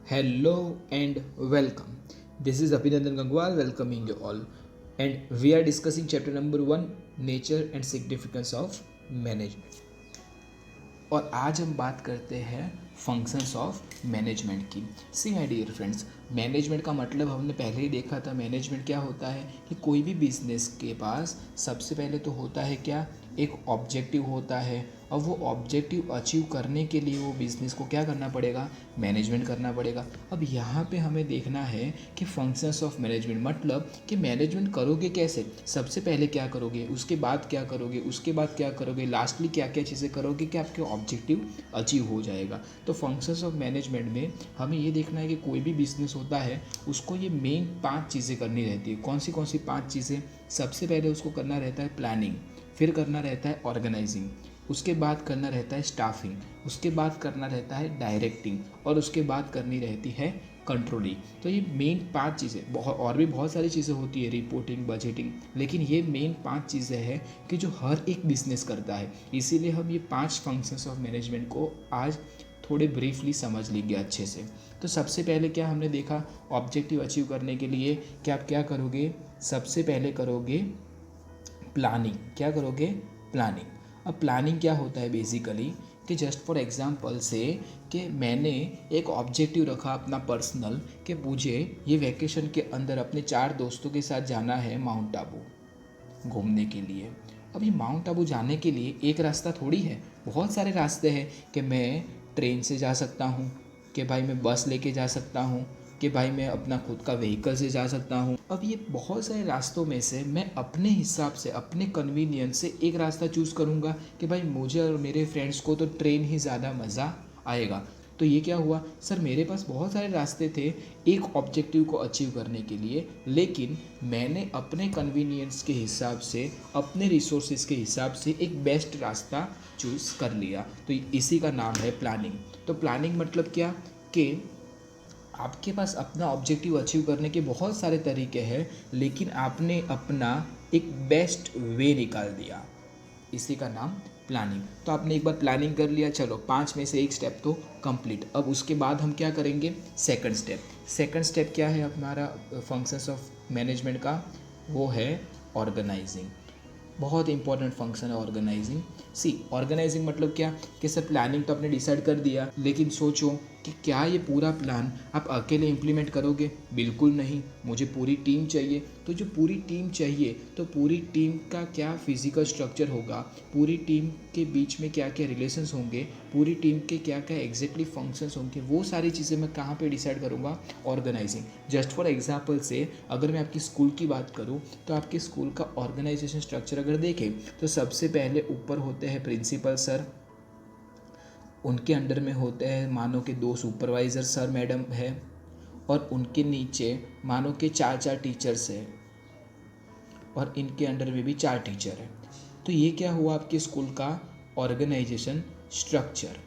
Hello and welcome. This is Abhinandan Gangwal welcoming you all. And we are discussing chapter number 1 Nature and Significance of Management. और आज हम बात करते हैं functions of management की। See my dear friends, management का मतलब हमने पहले ही देखा था। मैनेजमेंट क्या होता है कि कोई भी बिजनेस के पास सबसे पहले तो होता है क्या, एक ऑब्जेक्टिव होता है। और वो ऑब्जेक्टिव अचीव करने के लिए वो बिज़नेस को क्या करना पड़ेगा, मैनेजमेंट करना पड़ेगा। अब यहाँ पे हमें देखना है कि फंक्शंस ऑफ मैनेजमेंट मतलब कि मैनेजमेंट करोगे कैसे, सबसे पहले क्या करोगे, उसके बाद क्या करोगे, उसके बाद क्या करोगे, लास्टली क्या क्या चीज़ें करोगे कि आपके ऑब्जेक्टिव अचीव हो जाएगा। तो फंक्शंस ऑफ मैनेजमेंट में हमें ये देखना है कि कोई भी बिजनेस होता है उसको ये मेन 5 चीज़ें करनी रहती है। कौन सी 5 चीज़ें? सबसे पहले उसको करना रहता है प्लानिंग, फिर करना रहता है ऑर्गेनाइजिंग, उसके बाद करना रहता है स्टाफिंग, उसके बाद करना रहता है डायरेक्टिंग और उसके बाद करनी रहती है कंट्रोलिंग। तो ये मेन 5 चीज़ें, बहुत और भी बहुत सारी चीज़ें होती है, रिपोर्टिंग, बजटिंग, लेकिन ये मेन 5 चीज़ें हैं कि जो हर एक बिजनेस करता है। इसीलिए हम ये 5 फंक्शंस ऑफ मैनेजमेंट को आज थोड़े ब्रीफली समझ लेंगे अच्छे से। तो सबसे पहले क्या हमने देखा, ऑब्जेक्टिव अचीव करने के लिए क्या आप क्या करोगे, सबसे पहले करोगे प्लानिंग। क्या करोगे? प्लानिंग। अब प्लानिंग क्या होता है बेसिकली कि जस्ट फॉर एग्जांपल से कि मैंने एक ऑब्जेक्टिव रखा अपना पर्सनल कि मुझे ये वैकेशन के अंदर अपने 4 दोस्तों के साथ जाना है माउंट आबू घूमने के लिए। अब ये माउंट आबू जाने के लिए एक रास्ता थोड़ी है, बहुत सारे रास्ते हैं कि मैं ट्रेन से जा सकता हूँ, कि भाई मैं बस लेके जा सकता हूँ, कि भाई मैं अपना खुद का व्हीकल से जा सकता हूँ। अब ये बहुत सारे रास्तों में से मैं अपने हिसाब से, अपने कन्वीनियंस से एक रास्ता चूज़ करूँगा कि भाई मुझे और मेरे फ्रेंड्स को तो ट्रेन ही ज़्यादा मज़ा आएगा। तो ये क्या हुआ, सर मेरे पास बहुत सारे रास्ते थे एक ऑब्जेक्टिव को अचीव करने के लिए, लेकिन मैंने अपने कन्वीनियंस के हिसाब से, अपने रिसोर्सेज के हिसाब से एक बेस्ट रास्ता चूज़ कर लिया। तो इसी का नाम है प्लानिंग। तो प्लानिंग मतलब क्या कि आपके पास अपना ऑब्जेक्टिव अचीव करने के बहुत सारे तरीके हैं, लेकिन आपने अपना एक बेस्ट वे निकाल दिया, इसी का नाम प्लानिंग। तो आपने एक बार प्लानिंग कर लिया, चलो 5 में से एक स्टेप तो कंप्लीट। अब उसके बाद हम क्या करेंगे, सेकंड स्टेप। सेकंड स्टेप क्या है हमारा फंक्शंस ऑफ मैनेजमेंट का, वो है ऑर्गेनाइजिंग। बहुत इंपॉर्टेंट फंक्शन है ऑर्गेनाइजिंग। सी ऑर्गेनाइजिंग मतलब क्या कि सर प्लानिंग तो आपने डिसाइड कर दिया, लेकिन सोचो कि क्या ये पूरा प्लान आप अकेले इम्प्लीमेंट करोगे? बिल्कुल नहीं, मुझे पूरी टीम चाहिए। तो जो पूरी टीम चाहिए, तो पूरी टीम का क्या फिजिकल स्ट्रक्चर होगा, पूरी टीम के बीच में क्या क्या रिलेशंस होंगे, पूरी टीम के क्या क्या एग्जैक्टली फंक्शंस होंगे, वो सारी चीज़ें मैं कहाँ पे डिसाइड करूँगा, ऑर्गेनाइजिंग। जस्ट फॉर एग्जांपल से अगर मैं आपकी स्कूल की बात करूँ, तो आपके स्कूल का ऑर्गेनाइजेशन स्ट्रक्चर अगर देखें तो सबसे पहले ऊपर होते हैं प्रिंसिपल सर, उनके अंडर में होते हैं मानो के 2 सुपरवाइज़र सर मैडम है, और उनके नीचे मानो के 4 टीचर्स हैं, और इनके अंडर में भी 4 टीचर हैं। तो ये क्या हुआ आपके स्कूल का ऑर्गेनाइजेशन स्ट्रक्चर।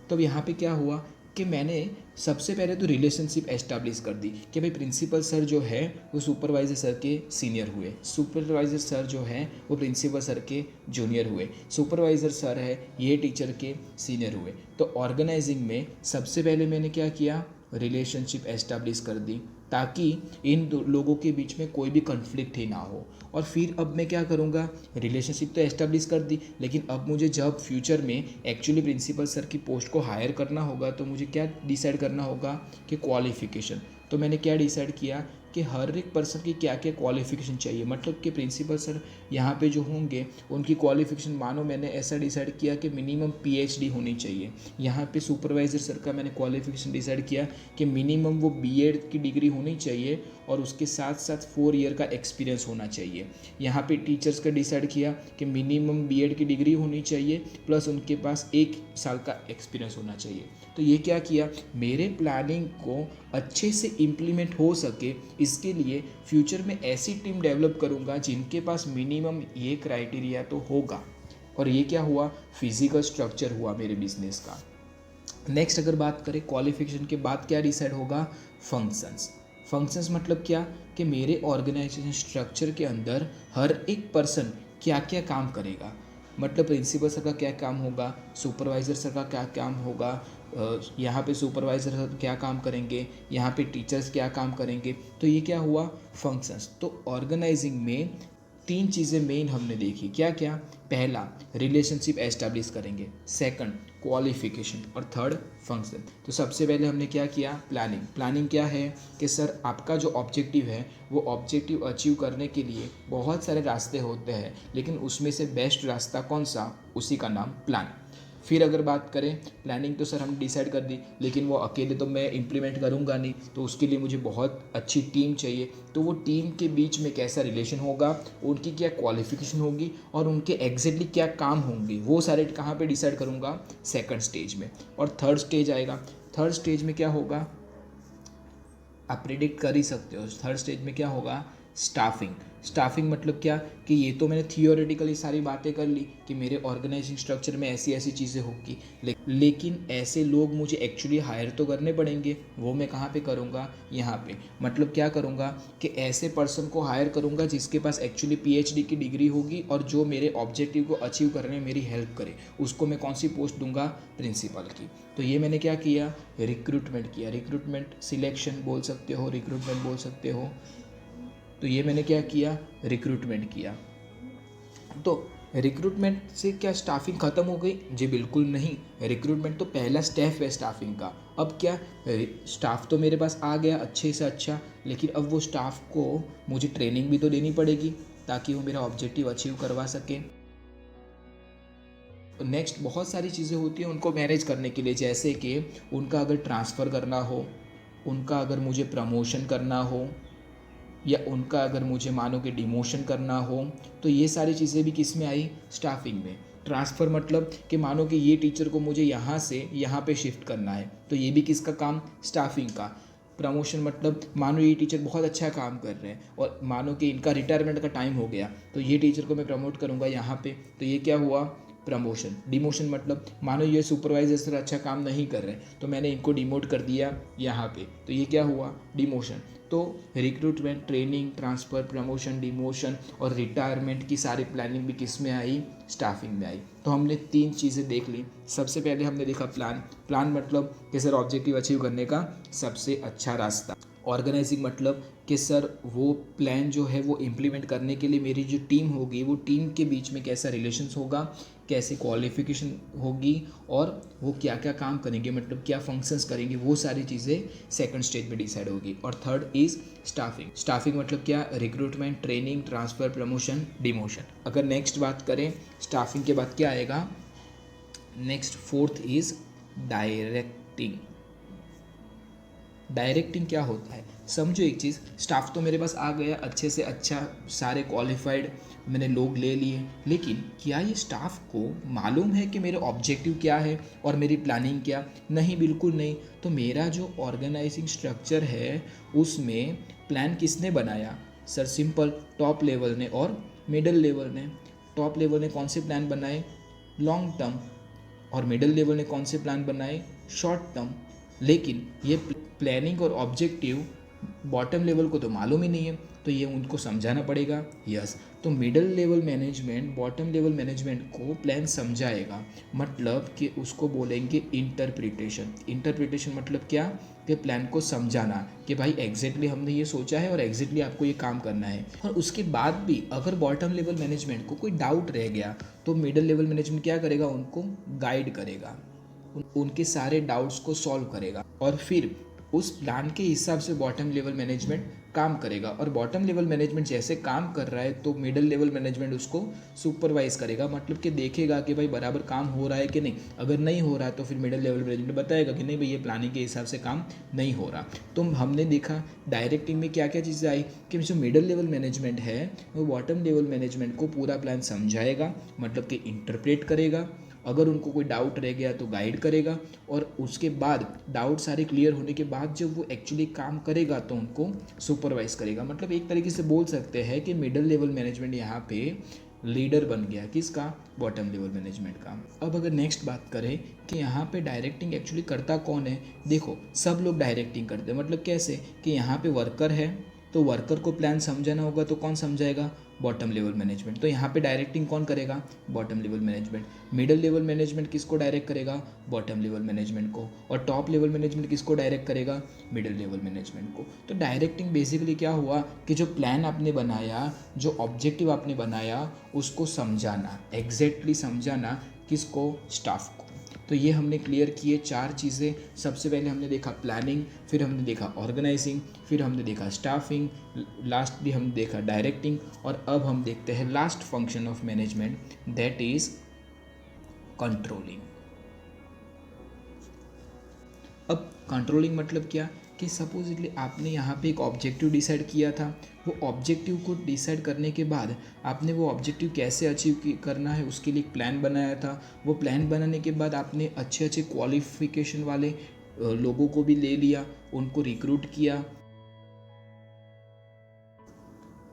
तो यहाँ पे क्या हुआ कि मैंने सबसे पहले तो रिलेशनशिप एस्टैब्लिश कर दी कि भाई प्रिंसिपल सर जो है वो सुपरवाइज़र सर के सीनियर हुए, सुपरवाइज़र सर जो है वो प्रिंसिपल सर के जूनियर हुए, सुपरवाइज़र सर है ये टीचर के सीनियर हुए। तो ऑर्गेनाइजिंग में सबसे पहले मैंने क्या किया, रिलेशनशिप एस्टैब्लिश कर दी ताकि इन लोगों के बीच में कोई भी कन्फ्लिक्ट ही ना हो। और फिर अब मैं क्या करूँगा, रिलेशनशिप तो एस्टैब्लिश कर दी, लेकिन अब मुझे जब फ्यूचर में एक्चुअली प्रिंसिपल सर की पोस्ट को हायर करना होगा तो मुझे क्या डिसाइड करना होगा कि क्वालिफ़िकेशन। तो मैंने क्या डिसाइड किया कि हर एक पर्सन की क्या क्या क्वालिफ़िकेशन चाहिए, मतलब कि प्रिंसिपल सर यहाँ पे जो होंगे उनकी क्वालिफ़िकेशन, मानो मैंने ऐसा डिसाइड किया कि मिनिमम पीएचडी होनी चाहिए। यहाँ पे सुपरवाइज़र सर का मैंने क्वालिफ़िकेशन डिसाइड किया कि मिनिमम वो बीएड की डिग्री होनी चाहिए और उसके साथ साथ 4 ईयर का एक्सपीरियंस होना चाहिए। यहाँ पे टीचर्स का डिसाइड किया कि मिनिमम बीएड की डिग्री होनी चाहिए प्लस उनके पास 1 साल का एक्सपीरियंस होना चाहिए। तो ये क्या किया, मेरे प्लानिंग को अच्छे से इम्प्लीमेंट हो सके, इसके लिए फ्यूचर में ऐसी टीम डेवलप करूँगा जिनके पास मिनिमम ये क्राइटेरिया तो होगा। और ये क्या हुआ, फिजिकल स्ट्रक्चर हुआ मेरे बिजनेस का। नेक्स्ट अगर बात करें क्वालिफिकेशन के बाद क्या डिसाइड होगा, फंक्शंस। फंक्शंस मतलब क्या कि मेरे ऑर्गेनाइजेशन स्ट्रक्चर के अंदर हर एक पर्सन क्या क्या काम करेगा। मतलब प्रिंसिपल सर का क्या काम होगा, सुपरवाइज़र सर का क्या काम होगा, यहाँ पे सुपरवाइज़र सर क्या काम करेंगे, यहाँ पे टीचर्स क्या काम करेंगे। तो ये क्या हुआ, फंक्शंस। तो ऑर्गेनाइजिंग में तीन चीज़ें मेन हमने देखी, क्या क्या, पहला रिलेशनशिप एस्टैब्लिश करेंगे, सेकंड क्वालिफिकेशन और थर्ड फंक्शन। तो सबसे पहले हमने क्या किया, प्लानिंग। प्लानिंग क्या है कि सर आपका जो ऑब्जेक्टिव है वो ऑब्जेक्टिव अचीव करने के लिए बहुत सारे रास्ते होते हैं, लेकिन उसमें से बेस्ट रास्ता कौन सा, उसी का नाम प्लान। फिर अगर बात करें प्लानिंग, तो सर हम डिसाइड कर दी, लेकिन वो अकेले तो मैं इम्प्लीमेंट करूँगा नहीं, तो उसके लिए मुझे बहुत अच्छी टीम चाहिए। तो वो टीम के बीच में कैसा रिलेशन होगा, उनकी क्या क्वालिफिकेशन होगी और उनके एग्जैक्टली क्या काम होंगे, वो सारे कहाँ पे डिसाइड करूँगा, सेकंड स्टेज में। और थर्ड स्टेज आएगा, थर्ड स्टेज में क्या होगा, आप प्रिडिक्ट कर ही सकते हो। थर्ड स्टेज में क्या होगा, स्टाफिंग। स्टाफिंग मतलब क्या कि ये तो मैंने थियोरेटिकली सारी बातें कर ली कि मेरे ऑर्गेनाइजिंग स्ट्रक्चर में ऐसी ऐसी चीज़ें होगी, लेकिन ऐसे लोग मुझे एक्चुअली हायर तो करने पड़ेंगे। वो मैं कहाँ पे करूँगा, यहाँ पे। मतलब क्या करूँगा कि ऐसे पर्सन को हायर करूँगा जिसके पास एक्चुअली पीएचडी की डिग्री होगी और जो मेरे ऑब्जेक्टिव को अचीव करने में मेरी हेल्प करे। उसको मैं कौन सी पोस्ट दूंगा, प्रिंसिपल की। तो ये मैंने क्या किया, रिक्रूटमेंट किया। रिक्रूटमेंट सिलेक्शन बोल सकते हो, रिक्रूटमेंट बोल सकते हो। तो ये मैंने क्या किया, रिक्रूटमेंट किया। तो रिक्रूटमेंट से क्या स्टाफिंग ख़त्म हो गई, जी बिल्कुल नहीं। रिक्रूटमेंट तो पहला स्टेप है स्टाफिंग का। अब क्या, स्टाफ तो मेरे पास आ गया अच्छे से अच्छा, लेकिन अब वो स्टाफ को मुझे ट्रेनिंग भी तो देनी पड़ेगी ताकि वो मेरा ऑब्जेक्टिव अचीव करवा सके। नेक्स्ट बहुत सारी चीज़ें होती हैं उनको मैनेज करने के लिए, जैसे कि उनका अगर ट्रांसफ़र करना हो, उनका अगर मुझे प्रमोशन करना हो, या उनका अगर मुझे मानो कि डिमोशन करना हो। तो ये सारी चीज़ें भी किस में आई, स्टाफिंग में। ट्रांसफ़र मतलब कि मानो कि ये टीचर को मुझे यहाँ से यहाँ पे शिफ्ट करना है, तो ये भी किसका काम, स्टाफिंग का। प्रमोशन मतलब मानो ये टीचर बहुत अच्छा काम कर रहे हैं और मानो कि इनका रिटायरमेंट का टाइम हो गया, तो ये टीचर को मैं प्रमोट करूँगा यहाँ पे, तो ये क्या हुआ, प्रमोशन। डिमोशन मतलब मानो ये सुपरवाइजर सर अच्छा काम नहीं कर रहे, तो मैंने इनको डिमोट कर दिया यहाँ पे, तो ये क्या हुआ, डिमोशन। तो recruitment, training, transfer, promotion, demotion और रिटायरमेंट की सारी प्लानिंग भी किस में आई, स्टाफिंग में आई। तो हमने तीन चीज़ें देख ली। सबसे पहले हमने देखा प्लान। प्लान मतलब कि सर ऑब्जेक्टिव अचीव करने का सबसे अच्छा रास्ता। ऑर्गेनाइजिंग मतलब कि सर वो प्लान जो है वो इम्प्लीमेंट करने के लिए मेरी जो टीम होगी, वो टीम के बीच में कैसा रिलेशंस होगा, कैसे क्वालिफिकेशन होगी और वो क्या क्या काम करेंगे, मतलब क्या फंक्शंस करेंगे, वो सारी चीज़ें सेकंड स्टेज में डिसाइड होगी। और थर्ड इज़ स्टाफिंग। स्टाफिंग मतलब क्या, recruitment, training, transfer, promotion, demotion. अगर नेक्स्ट बात करें स्टाफिंग के बाद क्या आएगा, next fourth is directing. Directing क्या होता है, समझो एक चीज़, स्टाफ तो मेरे पास आ गया अच्छे से अच्छा, सारे क्वालिफाइड मैंने लोग ले लिए, लेकिन क्या ये स्टाफ को मालूम है कि मेरे ऑब्जेक्टिव क्या है और मेरी प्लानिंग क्या, नहीं, बिल्कुल नहीं। तो मेरा जो ऑर्गेनाइजिंग स्ट्रक्चर है उसमें प्लान किसने बनाया, सर सिंपल, टॉप लेवल ने और मिडल लेवल ने। टॉप लेवल ने कौन से प्लान बनाए, लॉन्ग टर्म, और मिडिल लेवल ने कौन से प्लान बनाए, शॉर्ट टर्म। लेकिन ये प्लानिंग और ऑब्जेक्टिव बॉटम लेवल को तो मालूम ही नहीं है, तो ये उनको समझाना पड़ेगा। यस, तो middle level management bottom level management को प्लान समझाएगा, मतलब कि उसको बोलेंगे इंटरप्रिटेशन। इंटरप्रिटेशन मतलब क्या, कि प्लान को समझाना कि भाई एग्जैक्टली हमने ये सोचा है और एग्जैक्टली आपको ये काम करना है। और उसके बाद भी अगर बॉटम लेवल मैनेजमेंट को कोई डाउट रह गया तो मिडिल लेवल मैनेजमेंट क्या करेगा, उनको गाइड करेगा, उनके सारे डाउट्स को सॉल्व करेगा और फिर उस प्लान के हिसाब से बॉटम लेवल मैनेजमेंट काम करेगा। और बॉटम लेवल मैनेजमेंट जैसे काम कर रहा है तो मिडिल लेवल मैनेजमेंट उसको सुपरवाइज करेगा, मतलब कि देखेगा कि भाई बराबर काम हो रहा है कि नहीं। अगर नहीं हो रहा है तो फिर मिडिल लेवल मैनेजमेंट बताएगा कि नहीं भाई ये प्लानिंग के हिसाब से काम नहीं हो रहा। तो हमने देखा डायरेक्टिंग में क्या क्या चीज़ें आई कि जो मिडिल लेवल मैनेजमेंट है वो बॉटम लेवल मैनेजमेंट को पूरा प्लान समझाएगा, मतलब कि इंटरप्रेट करेगा, अगर उनको कोई डाउट रह गया तो गाइड करेगा, और उसके बाद डाउट सारे क्लियर होने के बाद जब वो एक्चुअली काम करेगा तो उनको सुपरवाइज करेगा। मतलब एक तरीके से बोल सकते हैं कि मिडिल लेवल मैनेजमेंट यहाँ पे लीडर बन गया, किसका, बॉटम लेवल मैनेजमेंट का। अब अगर नेक्स्ट बात करें कि यहाँ पे डायरेक्टिंग एक्चुअली करता कौन है, देखो सब लोग डायरेक्टिंग करते हैं। मतलब कैसे कि यहाँ पे वर्कर है तो वर्कर को प्लान समझाना होगा तो कौन समझाएगा, बॉटम लेवल मैनेजमेंट। तो यहाँ पे डायरेक्टिंग कौन करेगा? Bottom level management. Middle level management किसको डायरेक्ट करेगा? बॉटम लेवल मैनेजमेंट को। और टॉप लेवल मैनेजमेंट किसको डायरेक्ट करेगा? मिडल लेवल मैनेजमेंट को। तो डायरेक्टिंग बेसिकली क्या हुआ कि जो प्लान आपने बनाया, जो ऑब्जेक्टिव आपने बनाया, उसको समझाना, एग्जैक्टली समझाना किसको? स्टाफ को। तो ये हमने क्लियर किए 4 चीज़ें। सबसे पहले हमने देखा प्लानिंग, फिर हमने देखा ऑर्गेनाइजिंग, फिर हमने देखा स्टाफिंग, लास्टली हमने देखा डायरेक्टिंग, और अब हम देखते हैं last function of management, that is controlling. अब कंट्रोलिंग मतलब क्या कि सपोजिटली आपने यहाँ पे एक ऑब्जेक्टिव डिसाइड किया था, वो ऑब्जेक्टिव को डिसाइड करने के बाद आपने वो ऑब्जेक्टिव कैसे अचीव करना है उसके लिए एक प्लान बनाया था। वो प्लान बनाने के बाद आपने अच्छे अच्छे क्वालिफिकेशन वाले लोगों को भी ले लिया, उनको रिक्रूट किया,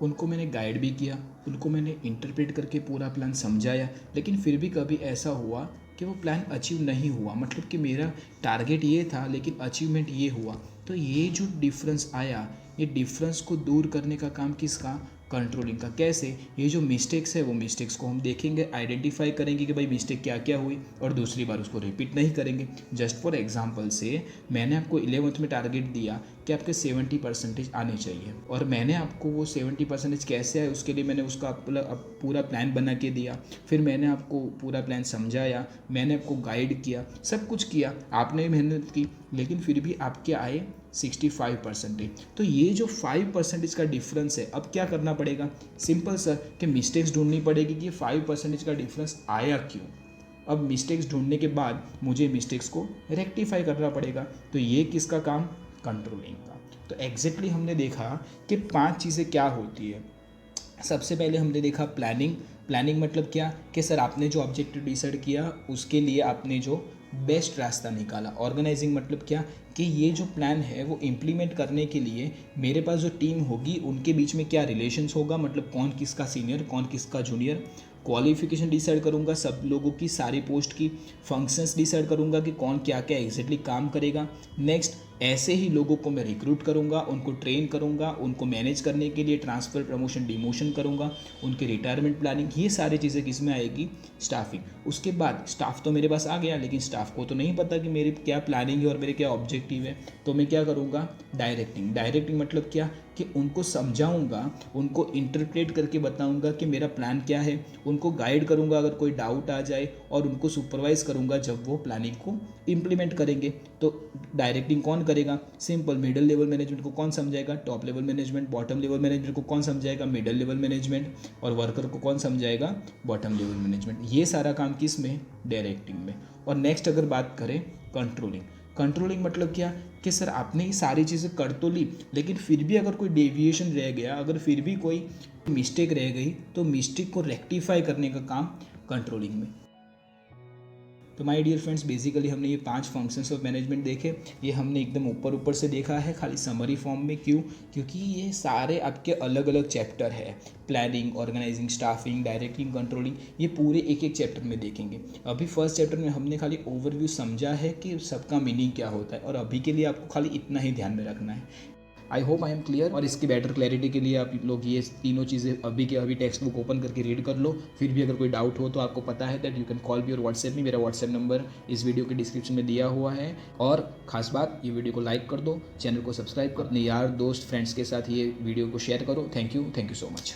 उनको मैंने गाइड भी किया, उनको मैंने इंटरप्रेट करके पूरा प्लान समझाया। लेकिन फिर भी कभी ऐसा हुआ कि वो प्लान अचीव नहीं हुआ, मतलब कि मेरा टारगेट ये था लेकिन अचीवमेंट ये हुआ। तो ये जो डिफरेंस आया, ये डिफरेंस को दूर करने का काम किसका? कंट्रोलिंग का। कैसे? ये जो मिस्टेक्स है वो मिस्टेक्स को हम देखेंगे, आइडेंटिफाई करेंगे कि भाई मिस्टेक क्या क्या हुई, और दूसरी बार उसको रिपीट नहीं करेंगे। जस्ट फॉर एग्जांपल से मैंने आपको 11th में टारगेट दिया कि आपके 70% आने चाहिए, और मैंने आपको वो 70% कैसे आए उसके लिए मैंने उसका पूरा प्लान बना के दिया। फिर मैंने आपको पूरा प्लान समझाया, मैंने आपको गाइड किया, सब कुछ किया, आपने भी मेहनत की, लेकिन फिर भी आपके आए 65%। तो ये जो 5% का डिफरेंस है, अब क्या करना पड़ेगा? सिंपल सर कि मिस्टेक्स ढूंढनी पड़ेगी कि 5% का डिफरेंस आया क्यों। अब मिस्टेक्स ढूंढने के बाद मुझे मिस्टेक्स को रेक्टिफाई करना पड़ेगा। तो ये किसका काम? कंट्रोलिंग का। तो एग्जैक्टली हमने देखा कि 5 चीज़ें क्या होती है। सबसे पहले हमने देखा प्लानिंग। प्लानिंग मतलब क्या कि सर आपने जो ऑब्जेक्टिव डिसाइड किया उसके लिए आपने जो बेस्ट रास्ता निकाला। ऑर्गेनाइजिंग मतलब क्या कि ये जो प्लान है वो इम्प्लीमेंट करने के लिए मेरे पास जो टीम होगी उनके बीच में क्या रिलेशंस होगा, मतलब कौन किसका सीनियर, कौन किसका जूनियर। क्वालिफिकेशन डिसाइड करूंगा सब लोगों की, सारी पोस्ट की। फंक्शंस डिसाइड करूंगा कि कौन क्या क्या एग्जैक्टली काम करेगा। नेक्स्ट, ऐसे ही लोगों को मैं रिक्रूट करूंगा, उनको ट्रेन करूंगा, उनको मैनेज करने के लिए ट्रांसफ़र, प्रमोशन, डिमोशन करूंगा, उनके रिटायरमेंट प्लानिंग। ये सारी चीज़ें किस में आएगी? स्टाफिंग। उसके बाद स्टाफ तो मेरे पास आ गया, लेकिन स्टाफ को तो नहीं पता कि मेरी क्या प्लानिंग है और मेरे क्या ऑब्जेक्टिव है। तो मैं क्या करूँगा? डायरेक्टिंग। डायरेक्टिंग मतलब क्या कि उनको समझाऊंगा, उनको इंटरप्रेट करके बताऊंगा कि मेरा प्लान क्या है, उनको गाइड करूंगा अगर कोई डाउट आ जाए, और उनको सुपरवाइज करूंगा जब वो प्लानिंग को इम्प्लीमेंट करेंगे। तो डायरेक्टिंग कौन करेगा? सिंपल, मिडिल लेवल मैनेजमेंट को कौन समझाएगा? Top level management. Bottom level management को कौन समझाएगा? Middle level management. और वर्कर को कौन समझाएगा? Bottom level management. ये सारा काम किस में? डायरेक्टिंग में। और नेक्स्ट अगर बात करें कंट्रोलिंग। कंट्रोलिंग मतलब क्या कि सर आपने ये सारी चीज़ें कर तो ली, लेकिन फिर भी अगर कोई डेविएशन रह गया, अगर फिर भी कोई मिस्टेक रह गई, तो मिस्टेक को रेक्टिफाई करने का काम कंट्रोलिंग में। तो माय डियर फ्रेंड्स, बेसिकली हमने ये 5 फंक्शंस ऑफ मैनेजमेंट देखे। ये हमने एकदम ऊपर से देखा है, खाली समरी फॉर्म में। क्यों? क्योंकि ये सारे आपके अलग अलग चैप्टर है। Planning, organising, staffing, directing, controlling, ये पूरे एक एक चैप्टर में देखेंगे। अभी फर्स्ट चैप्टर में हमने खाली ओवरव्यू समझा है कि सबका मीनिंग क्या होता है, और अभी के लिए आपको खाली इतना ही ध्यान में रखना है। I hope I am clear. और इसकी बेटर क्लैरिटी के लिए आप लोग ये तीनों चीज़ें अभी के अभी टेक्स्ट बुक ओपन करके रीड कर लो। फिर भी अगर कोई डाउट हो तो आपको पता है दैट यू कैन कॉल मी और व्हाट्सएप में। मेरा व्हाट्सएप नंबर इस वीडियो के डिस्क्रिप्शन में दिया हुआ है। और खास बात, ये वीडियो को लाइक कर दो, चैनल को सब्सक्राइब कर, अपने यार दोस्त फ्रेंड्स के साथ ये वीडियो को शेयर करो। Thank you so much.